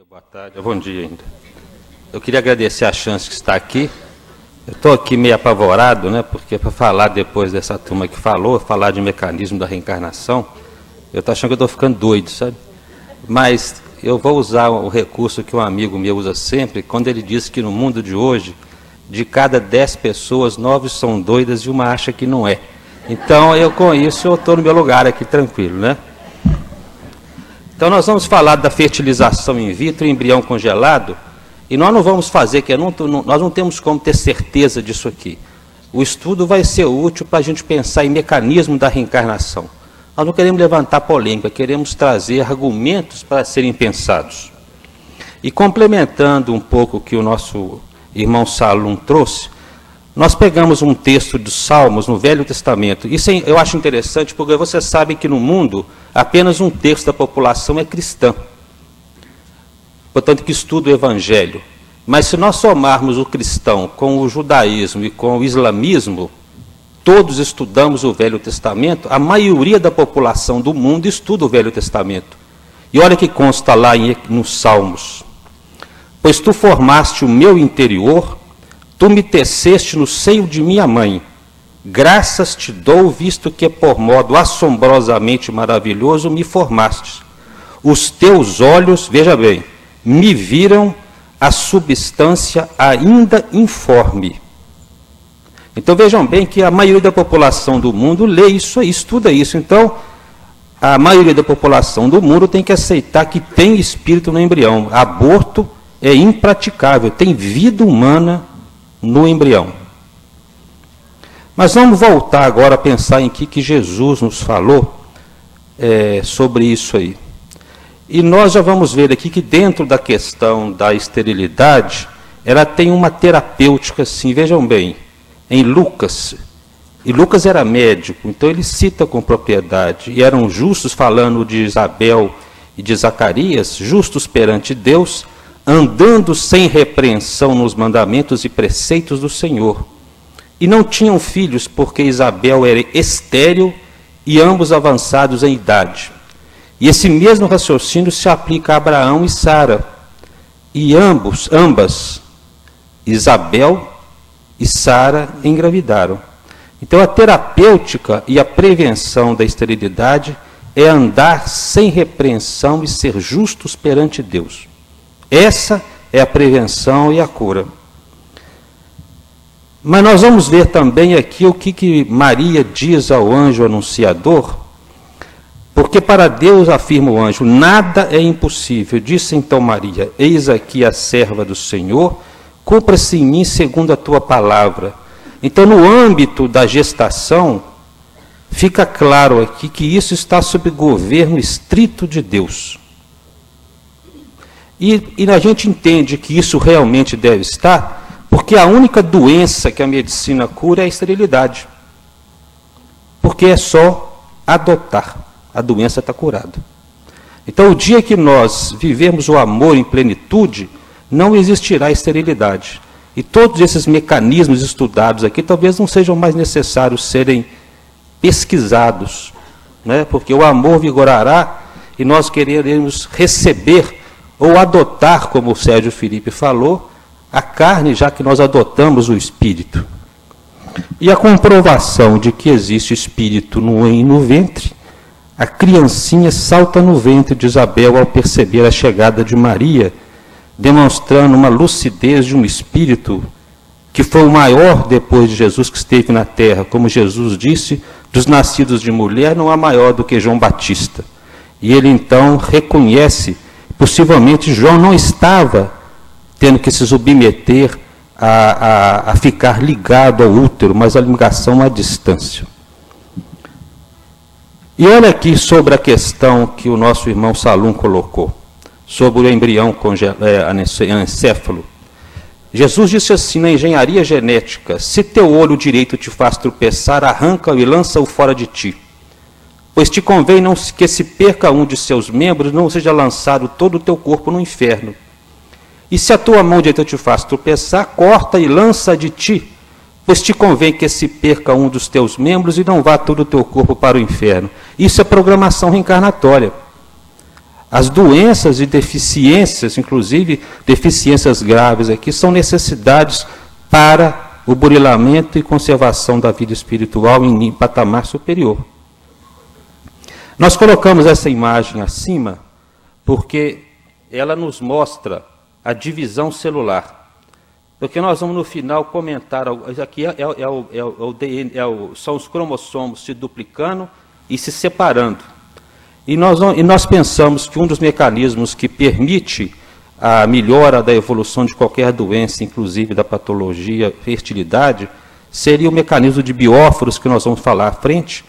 boa tarde, bom dia ainda. Eu queria agradecer a chance que está aqui. Eu estou aqui meio apavorado, né? Porque para falar depois dessa turma que falou, falar de mecanismo da reencarnação, eu estou achando que eu estou ficando doido, sabe? Mas eu vou usar o recurso que um amigo meu usa sempre, quando ele diz que no mundo de hoje, de cada 10 pessoas, 9 são doidas e uma acha que não é. Então, eu com isso, eu estou no meu lugar aqui tranquilo, né? Então, nós vamos falar da fertilização in vitro, embrião congelado, e nós não vamos fazer, nós não temos como ter certeza disso aqui. O estudo vai ser útil para a gente pensar em mecanismo da reencarnação. Nós não queremos levantar polêmica, queremos trazer argumentos para serem pensados. E complementando um pouco o que o nosso irmão Salum trouxe, nós pegamos um texto dos Salmos no Velho Testamento. Isso eu acho interessante, porque vocês sabem que no mundo apenas um terço da população é cristã. Portanto, que estuda o Evangelho. Mas se nós somarmos o cristão com o judaísmo e com o islamismo, todos estudamos o Velho Testamento, a maioria da população do mundo estuda o Velho Testamento. E olha que consta lá nos Salmos. Pois tu formaste o meu interior, tu me teceste no seio de minha mãe. Graças te dou, visto que por modo assombrosamente maravilhoso me formastes. Os teus olhos, veja bem, me viram a substância ainda informe. Então vejam bem que a maioria da população do mundo lê isso aí, estuda isso. Então, a maioria da população do mundo tem que aceitar que tem espírito no embrião. Aborto é impraticável, tem vida humana no embrião. Mas vamos voltar agora a pensar em que Jesus nos falou sobre isso aí. E nós já vamos ver aqui que dentro da questão da esterilidade, ela tem uma terapêutica, assim, vejam bem, em Lucas. E Lucas era médico, então ele cita com propriedade. E eram justos, falando de Isabel e de Zacarias, justos perante Deus, andando sem repreensão nos mandamentos e preceitos do Senhor. E não tinham filhos, porque Isabel era estéril e ambos avançados em idade. E esse mesmo raciocínio se aplica a Abraão e Sara. E ambas, Isabel e Sara, engravidaram. Então a terapêutica e a prevenção da esterilidade é andar sem repreensão e ser justos perante Deus. Essa é a prevenção e a cura. Mas nós vamos ver também aqui o que Maria diz ao anjo anunciador, porque para Deus, afirma o anjo, nada é impossível. Disse então Maria, eis aqui a serva do Senhor, cumpra-se em mim segundo a tua palavra. Então, no âmbito da gestação, fica claro aqui que isso está sob governo estrito de Deus. E a gente entende que isso realmente deve estar, porque a única doença que a medicina cura é a esterilidade. Porque é só adotar, a doença está curada. Então, o dia que nós vivermos o amor em plenitude, não existirá esterilidade. E todos esses mecanismos estudados aqui, talvez não sejam mais necessários serem pesquisados, né? Porque o amor vigorará e nós quereremos receber ou adotar, como o Sérgio Felipe falou, a carne, já que nós adotamos o espírito. E a comprovação de que existe espírito no ventre, a criancinha salta no ventre de Isabel ao perceber a chegada de Maria, demonstrando uma lucidez de um espírito que foi o maior depois de Jesus que esteve na terra. Como Jesus disse, dos nascidos de mulher não há maior do que João Batista. E ele então reconhece, possivelmente João não estava tendo que se submeter a ficar ligado ao útero, mas a ligação à distância. E olha aqui sobre a questão que o nosso irmão Salum colocou, sobre o embrião anencéfalo. Jesus disse assim na engenharia genética, se teu olho direito te faz tropeçar, arranca-o e lança-o fora de ti. Pois te convém não que se perca um de seus membros, não seja lançado todo o teu corpo no inferno. E se a tua mão direita te faz tropeçar, corta e lança de ti, pois te convém que se perca um dos teus membros e não vá todo o teu corpo para o inferno. Isso é programação reencarnatória. As doenças e deficiências, inclusive deficiências graves aqui, são necessidades para o burilamento e conservação da vida espiritual em patamar superior. Nós colocamos essa imagem acima porque ela nos mostra a divisão celular. Porque nós vamos no final comentar, isso aqui são os cromossomos se duplicando e se separando. E nós pensamos que um dos mecanismos que permite a melhora da evolução de qualquer doença, inclusive da patologia, fertilidade, seria o mecanismo de bióforos, que nós vamos falar à frente.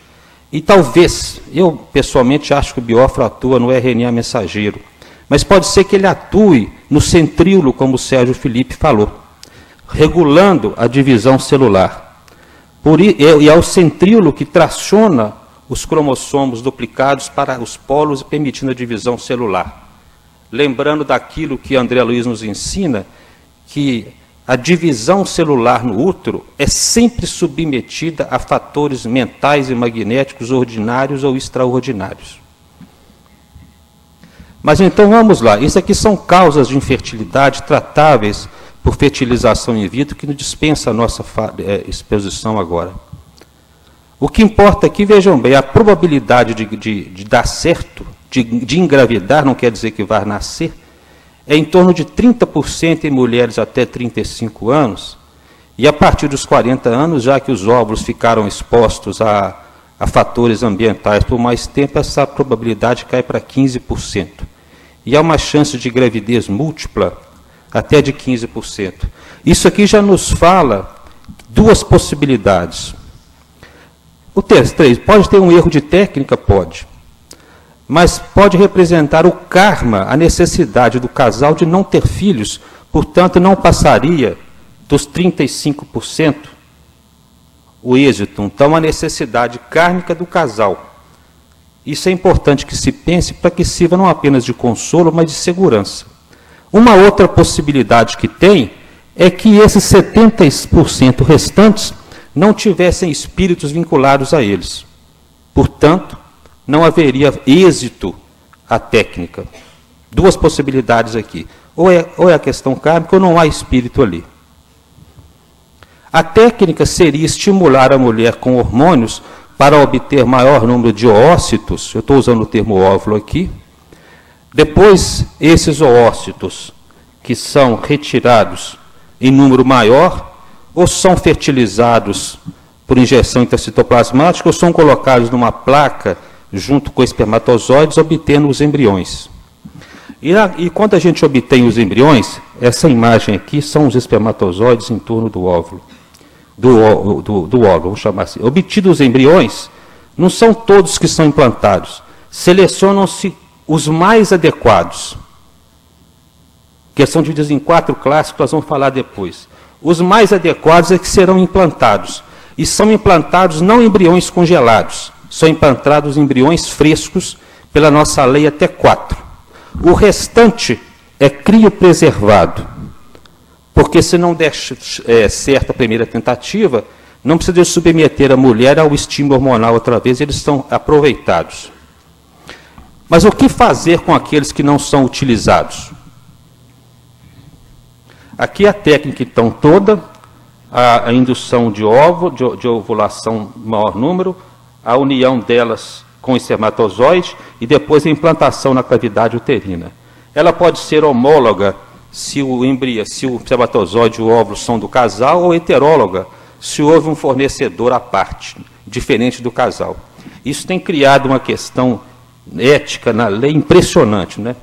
E talvez, eu pessoalmente acho que o bióforo atua no RNA mensageiro, mas pode ser que ele atue no centríolo, como o Sérgio Felipe falou, regulando a divisão celular. E é o centríolo que traciona os cromossomos duplicados para os polos, permitindo a divisão celular. Lembrando daquilo que André Luiz nos ensina, que a divisão celular no útero é sempre submetida a fatores mentais e magnéticos ordinários ou extraordinários. Mas então vamos lá, isso aqui são causas de infertilidade tratáveis por fertilização in vitro, que nos dispensa a nossa exposição agora. O que importa aqui, vejam bem, a probabilidade de dar certo, de engravidar, não quer dizer que vai nascer, é em torno de 30% em mulheres até 35 anos, e a partir dos 40 anos, já que os óvulos ficaram expostos a fatores ambientais por mais tempo, essa probabilidade cai para 15%. E há uma chance de gravidez múltipla até de 15%. Isso aqui já nos fala duas possibilidades. O texto 3, pode ter um erro de técnica? Pode. Mas pode representar o karma, a necessidade do casal de não ter filhos, portanto, não passaria dos 35% o êxito. Então, a necessidade kármica do casal. Isso é importante que se pense para que sirva não apenas de consolo, mas de segurança. Uma outra possibilidade que tem é que esses 70% restantes não tivessem espíritos vinculados a eles. Portanto, não haveria êxito à técnica. Duas possibilidades aqui. Ou é a questão kármica ou não há espírito ali. A técnica seria estimular a mulher com hormônios para obter maior número de oócitos. Eu estou usando o termo óvulo aqui. Depois, esses oócitos, que são retirados em número maior, ou são fertilizados por injeção intracitoplasmática, ou são colocados numa placa junto com espermatozoides, obtendo os embriões. E quando a gente obtém os embriões, essa imagem aqui são os espermatozoides em torno do óvulo. Do óvulo, vamos chamar assim. Obtidos os embriões, não são todos que são implantados. Selecionam-se os mais adequados, que são divididos em 4 classes, que nós vamos falar depois. Os mais adequados é que serão implantados. E são implantados não embriões congelados, são implantados embriões frescos, pela nossa lei até 4. O restante é criopreservado, porque se não der certo a primeira tentativa, não precisa submeter a mulher ao estímulo hormonal outra vez, eles são aproveitados. Mas o que fazer com aqueles que não são utilizados? Aqui a técnica, então, toda, a indução de ovulação maior número, a união delas com o espermatozoide e depois a implantação na cavidade uterina. Ela pode ser homóloga se o espermatozoide e o óvulo são do casal, ou heteróloga se houve um fornecedor à parte, diferente do casal. Isso tem criado uma questão ética na lei impressionante, né?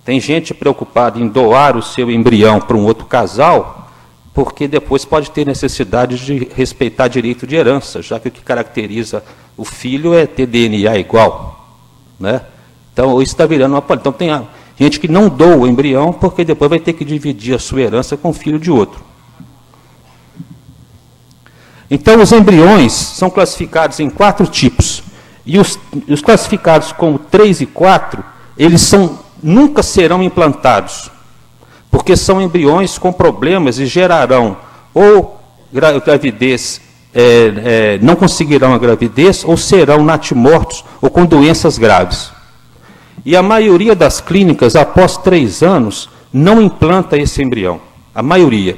Tem gente preocupada em doar o seu embrião para um outro casal, porque depois pode ter necessidade de respeitar direito de herança, já que o que caracteriza o filho é ter DNA igual, né? Então, isso está virando uma política. Então, tem gente que não doa o embrião, porque depois vai ter que dividir a sua herança com o filho de outro. Então, os embriões são classificados em 4 tipos. E os classificados como 3 e 4, eles nunca serão implantados, porque são embriões com problemas e gerarão ou gravidez, não conseguirão a gravidez, ou serão natimortos ou com doenças graves. E a maioria das clínicas, após 3 anos, não implanta esse embrião. A maioria.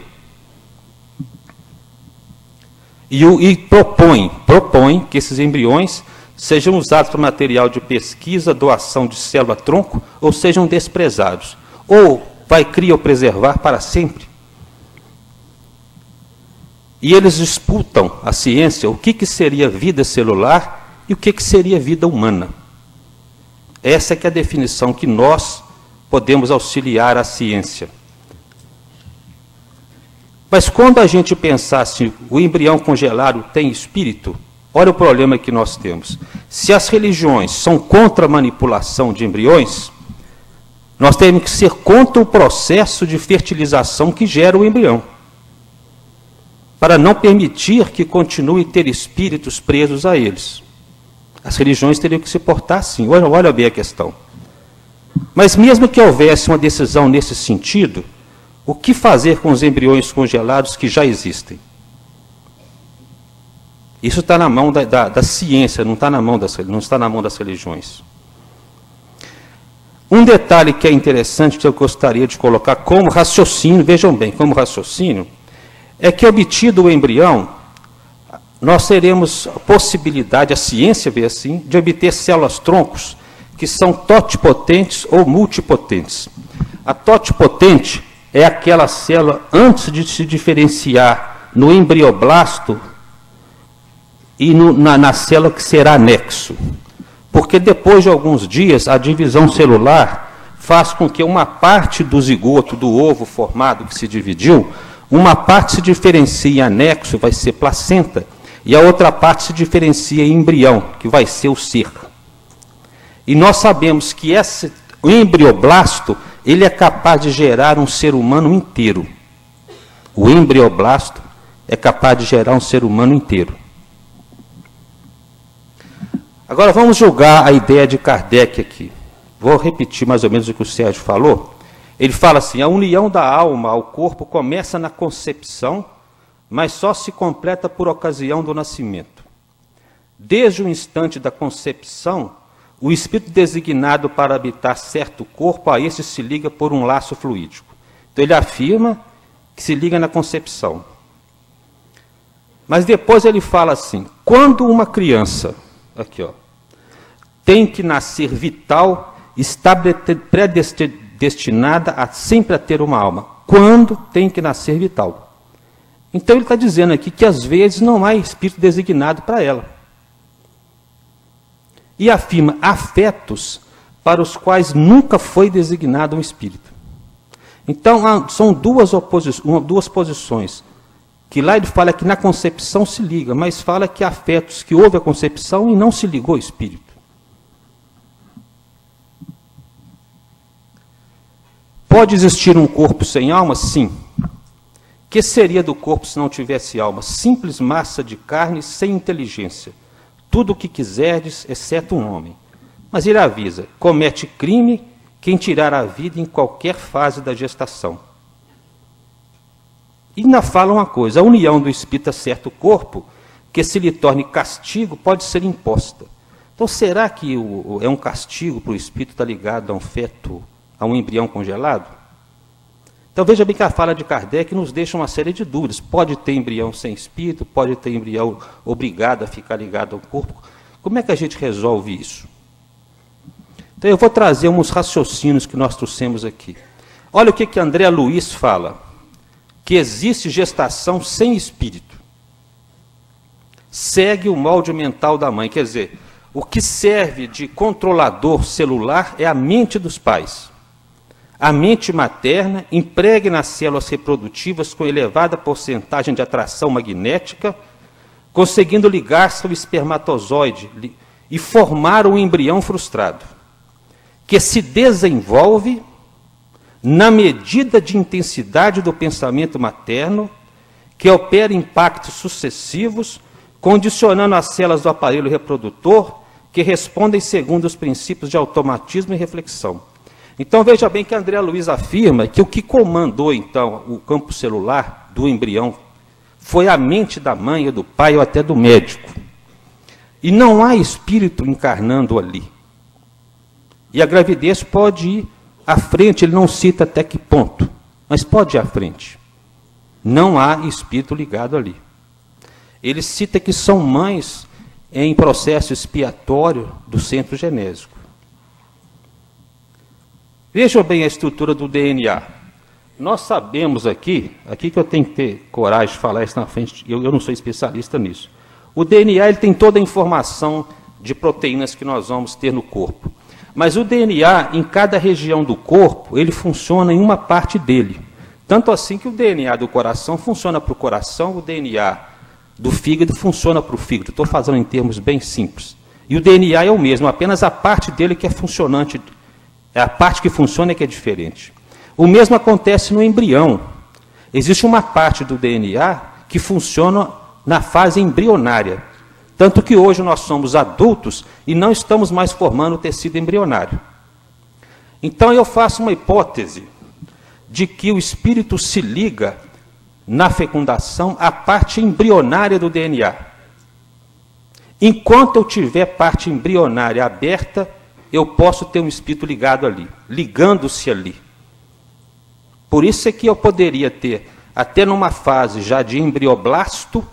E propõe que esses embriões sejam usados para material de pesquisa, doação de célula-tronco, ou sejam desprezados. Ou vai criopreservar para sempre. E eles disputam a ciência o que seria vida celular e o que seria vida humana. Essa é que é a definição que nós podemos auxiliar a ciência. Mas quando a gente pensar assim, o embrião congelado tem espírito, olha o problema que nós temos. Se as religiões são contra a manipulação de embriões, nós temos que ser contra o processo de fertilização que gera o embrião, para não permitir que continue a ter espíritos presos a eles. As religiões teriam que se portar assim. Olha bem a questão. Mas mesmo que houvesse uma decisão nesse sentido, o que fazer com os embriões congelados que já existem? Isso está na mão da ciência, não está na mão das religiões. Um detalhe que é interessante, que eu gostaria de colocar como raciocínio, vejam bem, como raciocínio, é que obtido o embrião, nós teremos a possibilidade, a ciência vê assim, de obter células-troncos que são totipotentes ou multipotentes. A totipotente é aquela célula, antes de se diferenciar no embrioblasto e na célula que será anexo. Porque depois de alguns dias, a divisão celular faz com que uma parte do zigoto, do ovo formado que se dividiu, uma parte se diferencia em anexo, vai ser placenta, e a outra parte se diferencia em embrião, que vai ser o ser. E nós sabemos que o embrioblasto, ele é capaz de gerar um ser humano inteiro. O embrioblasto é capaz de gerar um ser humano inteiro. Agora vamos julgar a ideia de Kardec aqui. Vou repetir mais ou menos o que o Sérgio falou. Ele fala assim, a união da alma ao corpo começa na concepção, mas só se completa por ocasião do nascimento. Desde o instante da concepção, o espírito designado para habitar certo corpo, a esse se liga por um laço fluídico. Então ele afirma que se liga na concepção. Mas depois ele fala assim, quando uma criança, aqui ó, tem que nascer vital, está predestinada a sempre a ter uma alma. Quando tem que nascer vital. Então ele está dizendo aqui que às vezes não há espírito designado para ela. E afirma afetos para os quais nunca foi designado um espírito. Então são duas posições. Que lá ele fala que na concepção se liga, mas fala que há afetos que houve a concepção e não se ligou ao espírito. Pode existir um corpo sem alma? Sim. Que seria do corpo se não tivesse alma? Simples massa de carne sem inteligência. Tudo o que quiserdes, exceto um homem. Mas ele avisa, comete crime quem tirar a vida em qualquer fase da gestação. E ainda fala uma coisa, a união do espírito a certo corpo, que se lhe torne castigo, pode ser imposta. Então será que é um castigo para o espírito estar ligado a um feto, a um embrião congelado? Então veja bem que a fala de Kardec nos deixa uma série de dúvidas. Pode ter embrião sem espírito, pode ter embrião obrigado a ficar ligado ao corpo. Como é que a gente resolve isso? Então eu vou trazer uns raciocínios que nós trouxemos aqui. Olha o que André Luiz fala. Que existe gestação sem espírito. Segue o molde mental da mãe. Quer dizer, o que serve de controlador celular é a mente dos pais. A mente materna impregna as células reprodutivas com elevada porcentagem de atração magnética, conseguindo ligar-se ao espermatozoide e formar um embrião frustrado, que se desenvolve na medida de intensidade do pensamento materno, que opera impactos sucessivos, condicionando as células do aparelho reprodutor, que respondem segundo os princípios de automatismo e reflexão. Então veja bem que André Luiz afirma que o que comandou então o campo celular do embrião foi a mente da mãe ou do pai ou até do médico. E não há espírito encarnando ali. E a gravidez pode ir à frente, ele não cita até que ponto, mas pode ir à frente. Não há espírito ligado ali. Ele cita que são mães em processo expiatório do centro genésico. Vejam bem a estrutura do DNA. Nós sabemos aqui que eu tenho que ter coragem de falar isso na frente, eu não sou especialista nisso. O DNA ele tem toda a informação de proteínas que nós vamos ter no corpo. Mas o DNA, em cada região do corpo, ele funciona em uma parte dele. Tanto assim que o DNA do coração funciona para o coração, o DNA do fígado funciona para o fígado. Estou falando em termos bem simples. E o DNA é o mesmo, apenas a parte dele que é funcionante, é a parte que funciona é que é diferente. O mesmo acontece no embrião. Existe uma parte do DNA que funciona na fase embrionária. Tanto que hoje nós somos adultos e não estamos mais formando o tecido embrionário. Então eu faço uma hipótese de que o espírito se liga na fecundação à parte embrionária do DNA. Enquanto eu tiver parte embrionária aberta, eu posso ter um espírito ligado ali, ligando-se ali. Por isso é que eu poderia ter, até numa fase já de embrioblasto,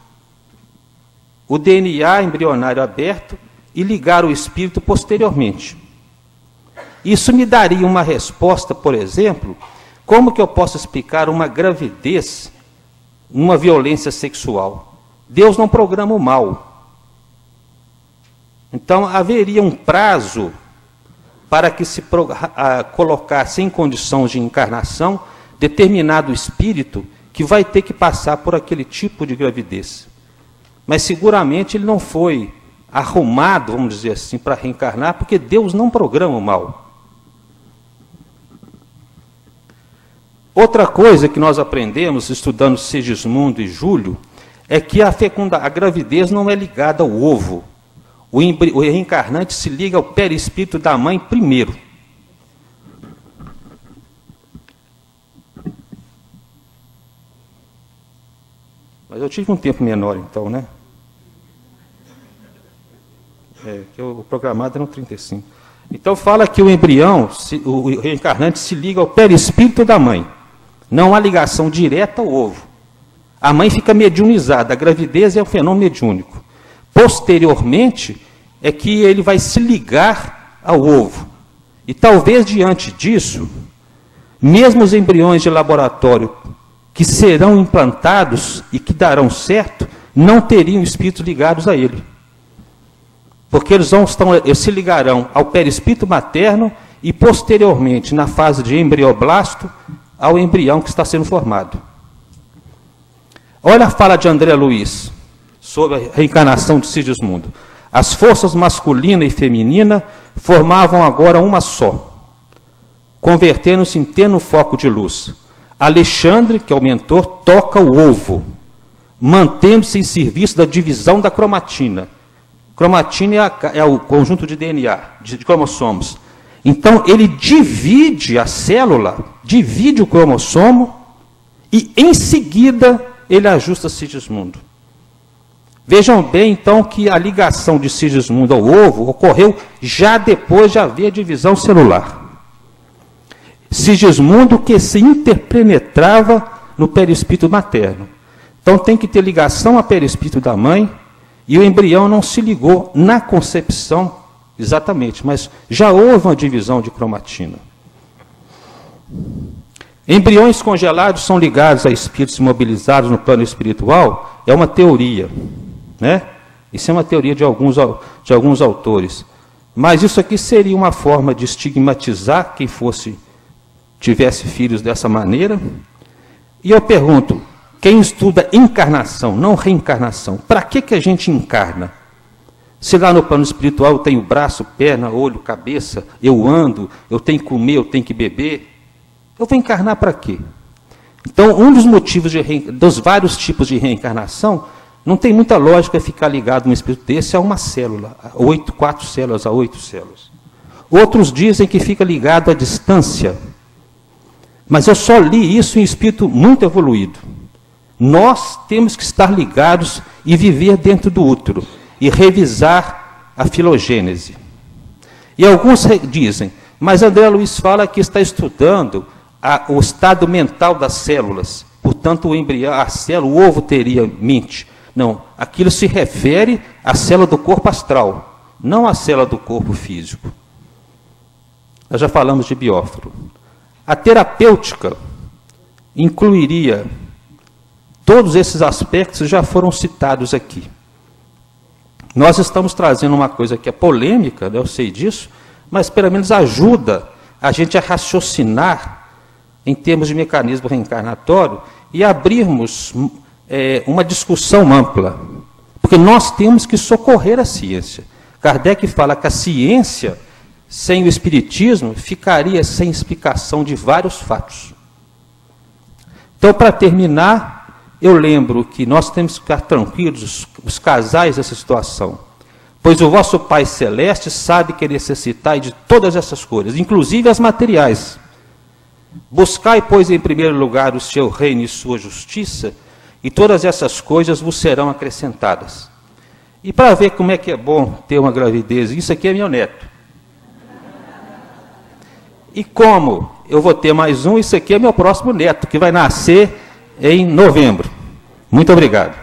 o DNA embrionário aberto e ligar o espírito posteriormente. Isso me daria uma resposta, por exemplo, como que eu posso explicar uma gravidez, uma violência sexual? Deus não programa o mal. Então, haveria um prazo para que se colocasse em condições de encarnação determinado espírito que vai ter que passar por aquele tipo de gravidez. Mas seguramente ele não foi arrumado, vamos dizer assim, para reencarnar, porque Deus não programa o mal. Outra coisa que nós aprendemos, estudando Sigismundo e Júlio, é que a gravidez não é ligada ao ovo. O reencarnante se liga ao perispírito da mãe primeiro. Mas eu tive um tempo menor, então, né? Que o programado era um 35. Então fala que o embrião, o reencarnante se liga ao perispírito da mãe. Não há ligação direta ao ovo. A mãe fica mediunizada, a gravidez é um fenômeno mediúnico. Posteriormente, é que ele vai se ligar ao ovo. E talvez diante disso, mesmo os embriões de laboratório que serão implantados e que darão certo, não teriam espíritos ligados a ele. Porque eles se ligarão ao perispírito materno e, posteriormente, na fase de embrioblasto, ao embrião que está sendo formado. Olha a fala de André Luiz sobre a reencarnação de Sigismundo. As forças masculina e feminina formavam agora uma só, convertendo-se em tênue foco de luz. Alexandre, que é o mentor, toca o ovo, mantendo-se em serviço da divisão da cromatina. Cromatina é o conjunto de DNA, de cromossomos. Então, ele divide a célula, divide o cromossomo, e, em seguida, ele ajusta Sigismundo. Vejam bem, então, que a ligação de Sigismundo ao ovo ocorreu já depois de haver a divisão celular. Sigismundo que se interpenetrava no perispírito materno. Então, tem que ter ligação ao perispírito da mãe, e o embrião não se ligou na concepção, exatamente, mas já houve uma divisão de cromatina. Embriões congelados são ligados a espíritos imobilizados no plano espiritual? É uma teoria, né? Isso é uma teoria de alguns autores. Mas isso aqui seria uma forma de estigmatizar quem tivesse filhos dessa maneira. E eu pergunto, quem estuda encarnação, não reencarnação, para que a gente encarna? Se lá no plano espiritual eu tenho braço, perna, olho, cabeça, eu ando, eu tenho que comer, eu tenho que beber, eu vou encarnar para quê? Então, um dos motivos dos vários tipos de reencarnação, não tem muita lógica ficar ligado um espírito desse a uma célula, 4 células a 8 células. Outros dizem que fica ligado à distância, mas eu só li isso em espírito muito evoluído. Nós temos que estar ligados e viver dentro do útero e revisar a filogênese. E alguns dizem, Mas André Luiz fala que está estudando o estado mental das células. Portanto, o embrião, a célula, o ovo teria mente. Não, aquilo se refere à célula do corpo astral, não à célula do corpo físico. Nós já falamos de bióforo. A terapêutica incluiria todos esses aspectos que já foram citados aqui. Nós estamos trazendo uma coisa que é polêmica, né, eu sei disso, mas pelo menos ajuda a gente a raciocinar em termos de mecanismo reencarnatório e abrirmos uma discussão ampla. Porque nós temos que socorrer a ciência. Kardec fala que a ciência, sem o espiritismo, ficaria sem explicação de vários fatos. Então, para terminar, eu lembro que nós temos que ficar tranquilos, os casais, dessa situação. Pois o vosso Pai Celeste sabe que necessitai de todas essas coisas, inclusive as materiais. Buscai, pois, em primeiro lugar o seu reino e sua justiça, e todas essas coisas vos serão acrescentadas. E para ver como é que é bom ter uma gravidez, isso aqui é meu neto. E como eu vou ter mais um, isso aqui é meu próximo neto, que vai nascer em novembro. Muito obrigado.